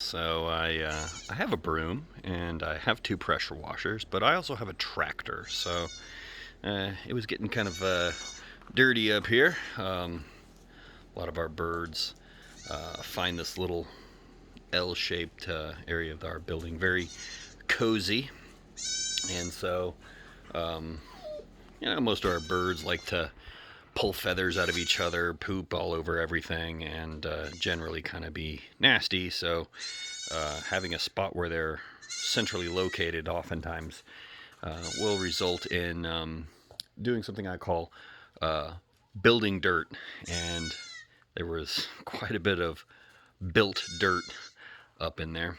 So I have a broom and I have two pressure washers, but I also have a tractor. So it was getting kind of dirty up here. A lot of our birds find this little L-shaped area of our building very cozy, and so um, most of our birds like to pull feathers out of each other, poop all over everything, and generally kind of be nasty. So having a spot where they're centrally located oftentimes will result in doing something I call uh, building dirt. And there was quite a bit of built dirt up in there.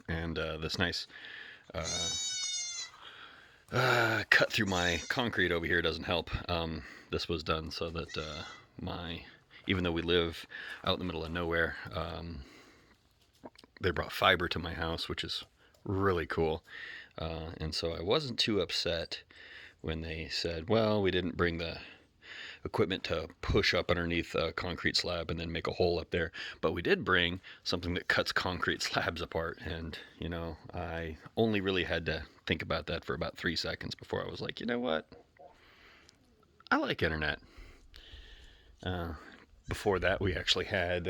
And this nice cut through my concrete over here doesn't help. This was done so that even though we live out in the middle of nowhere, they brought fiber to my house, which is really cool. And so I wasn't too upset when they said, well, we didn't bring the equipment to push up underneath a concrete slab and then make a hole up there, but we did bring something that cuts concrete slabs apart. And, I only really had to think about that for about 3 seconds before I was like, you know what? I like internet. Uh, Before that, we actually had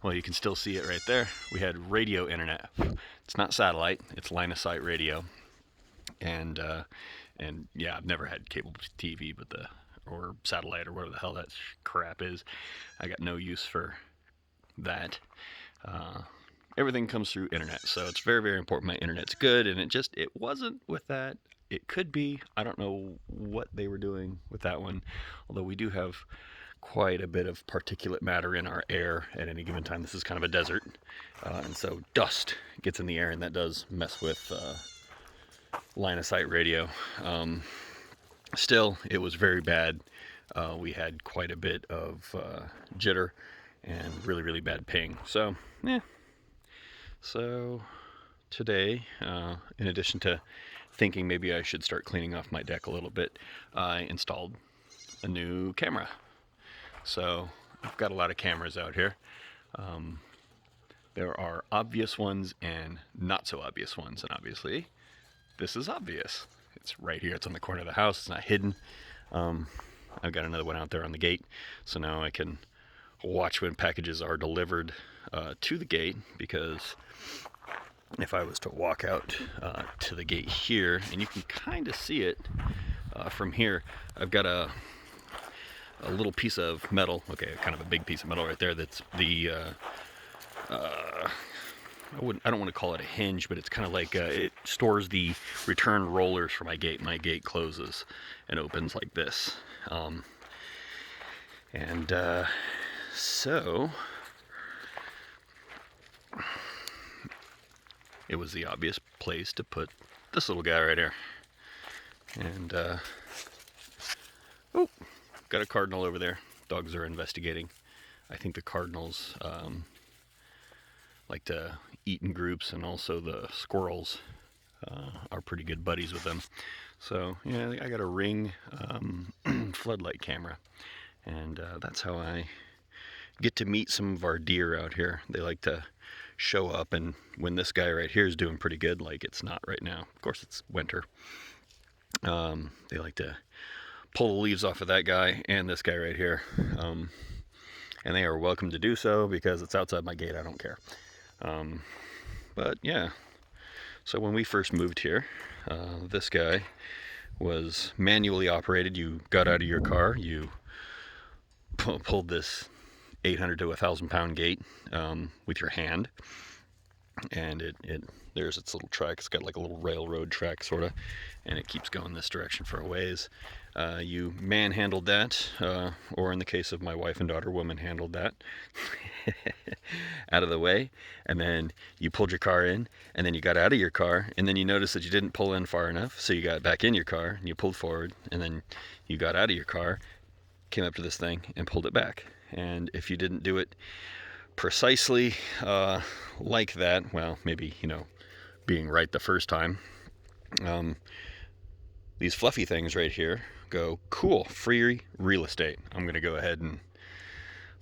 well, you can still see it right there. We had radio internet. It's not satellite; it's line of sight radio. And yeah, I've never had cable TV, but the or satellite or whatever the hell that crap is. I got no use for that. Uh, Everything comes through internet, so it's very very important. My internet's good, and it wasn't with that. It could be. I don't know what they were doing with that one, although we do have quite a bit of particulate matter in our air at any given time. This is kind of a desert, and so dust gets in the air, and that does mess with line of sight radio. Still, it was very bad. We had quite a bit of jitter and really, really bad ping. So, yeah. So, today, in addition to thinking maybe I should start cleaning off my deck a little bit, I installed a new camera. So, I've got a lot of cameras out here. Um, there are obvious ones and not so obvious ones, and obviously, this is obvious. It's right here. It's on the corner of the house. It's not hidden. Um, I've got another one out there on the gate, so now I can watch when packages are delivered to the gate. Because if I was to walk out to the gate here, and you can kind of see it from here, I've got a little piece of metal. Okay, kind of a big piece of metal right there. That's the I don't want to call it a hinge, but it's kind of like it stores the return rollers for my gate. My gate closes and opens like this. And so it was the obvious place to put this little guy right here. And oh, got a cardinal over there. Dogs are investigating. I think the cardinals like to eat in groups, and also the squirrels are pretty good buddies with them. So yeah, I got a Ring floodlight camera, and that's how I get to meet some of our deer out here. They like to show up, and when this guy right here is doing pretty good, like it's not right now. Of course, it's winter. They like to pull the leaves off of that guy and this guy right here, and they are welcome to do so because it's outside my gate. I don't care. But yeah, so when we first moved here, this guy was manually operated. You got out of your car, you pulled this 800 to 1,000 pound gate with your hand, and it there's its little track. It's got like a little railroad track sort of, and it keeps going this direction for a ways. You manhandled that, or in the case of my wife and daughter, woman handled that out of the way, and then you pulled your car in, and then you got out of your car, and then you noticed that you didn't pull in far enough, so you got back in your car, and you pulled forward, and then you got out of your car, came up to this thing, and pulled it back. And if you didn't do it precisely like that, well, maybe, being right the first time, these fluffy things right here go, cool, free real estate. I'm going to go ahead and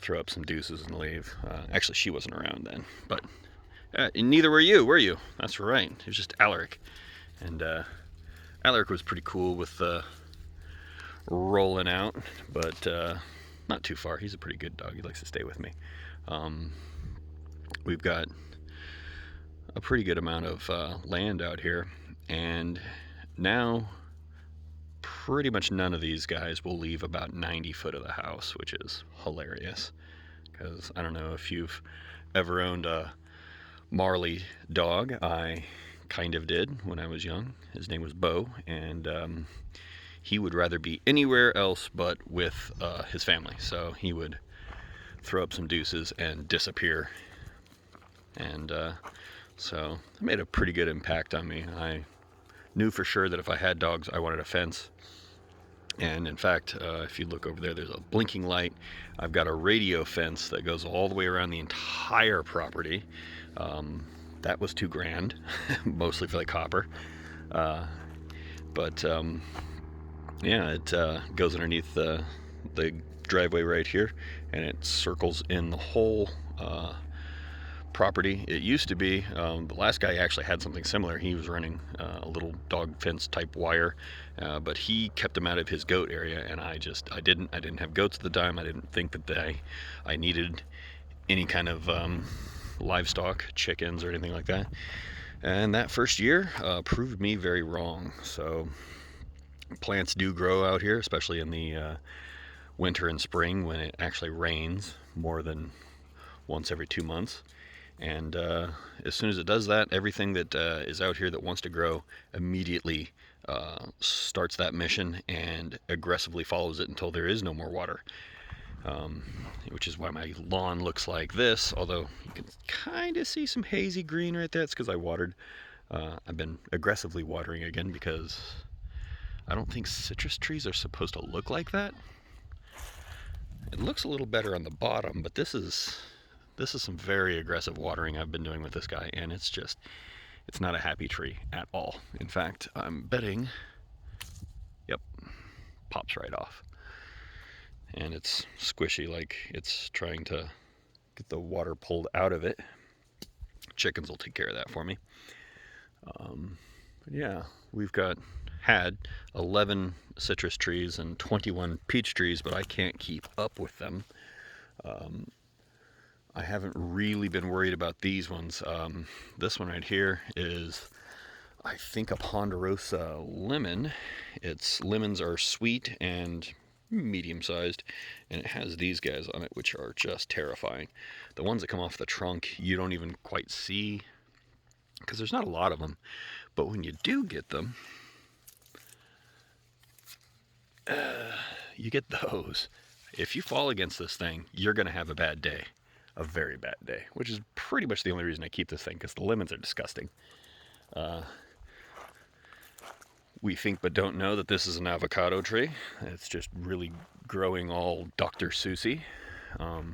throw up some deuces and leave. Actually, she wasn't around then, but neither were you? That's right. It was just Alaric. And Alaric was pretty cool with rolling out, but not too far. He's a pretty good dog. He likes to stay with me. We've got a pretty good amount of land out here, and now pretty much none of these guys will leave about 90 foot of the house, which is hilarious, because I don't know if you've ever owned a Marley dog. I kind of did when I was young. His name was Bo, and he would rather be anywhere else but with his family. So he would throw up some deuces and disappear. And so it made a pretty good impact on me. I knew for sure that if I had dogs, I wanted a fence. And in fact, if you look over there, there's a blinking light. I've got a radio fence that goes all the way around the entire property. That was $2,000, mostly for the copper. But yeah, it goes underneath the driveway right here, and it circles in the whole property. It used to be, the last guy actually had something similar. He was running a little dog fence type wire, but he kept them out of his goat area, and I didn't have goats at the time. I didn't think that I needed any kind of livestock, chickens or anything like that. And that first year proved me very wrong. So plants do grow out here, especially in the winter and spring when it actually rains more than once every 2 months. And as soon as it does that, everything that is out here that wants to grow immediately starts that mission and aggressively follows it until there is no more water. Which is why my lawn looks like this, although you can kind of see some hazy green right there. It's because I watered. I've been aggressively watering again because I don't think citrus trees are supposed to look like that. It looks a little better on the bottom, but this is some very aggressive watering I've been doing with this guy, and it's not a happy tree at all. In fact, I'm betting, yep, pops right off. And it's squishy, like it's trying to get the water pulled out of it. Chickens will take care of that for me. But yeah, we've had 11 citrus trees and 21 peach trees, but I can't keep up with them. I haven't really been worried about these ones. This one right here is, I think, a Ponderosa lemon. Its lemons are sweet and medium-sized, and it has these guys on it, which are just terrifying. The ones that come off the trunk, you don't even quite see, because there's not a lot of them. But when you do get them, you get those. If you fall against this thing, you're going to have a bad day. A very bad day, which is pretty much the only reason I keep this thing, because the lemons are disgusting. We think but don't know that this is an avocado tree. It's just really growing all Dr. Seussy. Oh,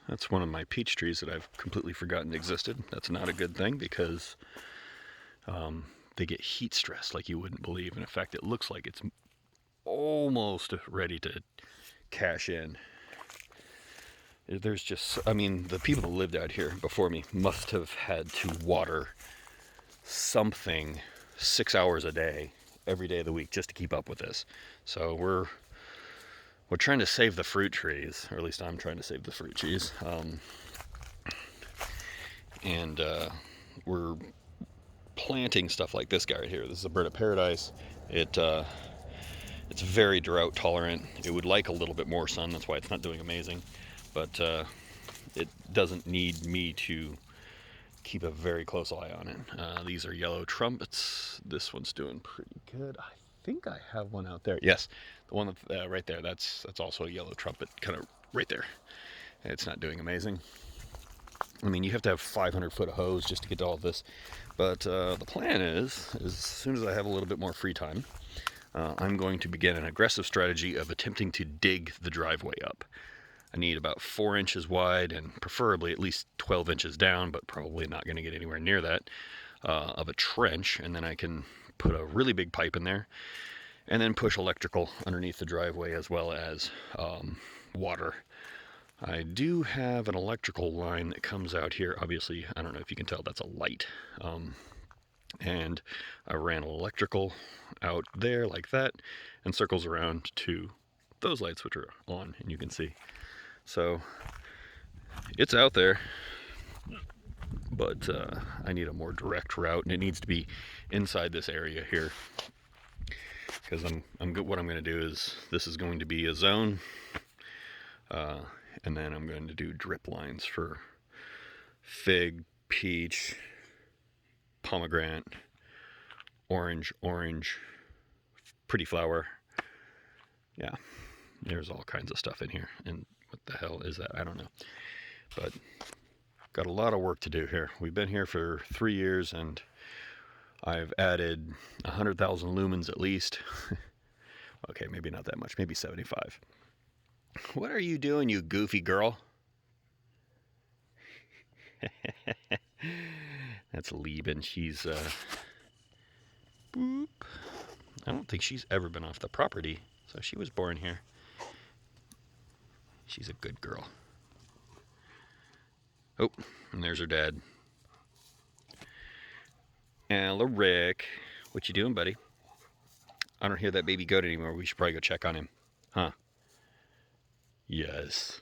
that's one of my peach trees that I've completely forgotten existed. That's not a good thing, because they get heat stress like you wouldn't believe. And in fact, it looks like it's almost ready to cash in. There's just, I mean, the people that lived out here before me must have had to water something 6 hours a day, every day of the week, just to keep up with this. So we're trying to save the fruit trees, or at least I'm trying to save the fruit trees. And we're planting stuff like this guy right here. This is a bird of paradise. It's very drought tolerant. It would like a little bit more sun. That's why it's not doing amazing. But it doesn't need me to keep a very close eye on it. These are yellow trumpets. This one's doing pretty good. I think I have one out there. Yes, the one right there. That's also a yellow trumpet, kind of right there. It's not doing amazing. I mean, you have to have 500 foot of hose just to get to all of this. But the plan is as soon as I have a little bit more free time, I'm going to begin an aggressive strategy of attempting to dig the driveway up. I need about 4 inches wide and preferably at least 12 inches down, but probably not going to get anywhere near that, of a trench. And then I can put a really big pipe in there and then push electrical underneath the driveway as well as water. I do have an electrical line that comes out here. Obviously, I don't know if you can tell, that's a light. And I ran electrical out there like that and circles around to those lights, which are on, and you can see. So it's out there, but I need a more direct route, and it needs to be inside this area here. Because I'm good. What I'm going to do is, this is going to be a zone, and then I'm going to do drip lines for fig, peach, pomegranate, orange, pretty flower. Yeah, there's all kinds of stuff in here. And what the hell is that? I don't know. But got a lot of work to do here. We've been here for 3 years, and I've added 100,000 lumens at least. Okay, maybe not that much, maybe 75. What are you doing, you goofy girl? That's Lieben. She's, boop. I don't think she's ever been off the property, so she was born here. She's a good girl. Oh, and there's her dad. Alaric, what you doing, buddy? I don't hear that baby goat anymore. We should probably go check on him. Huh? Yes.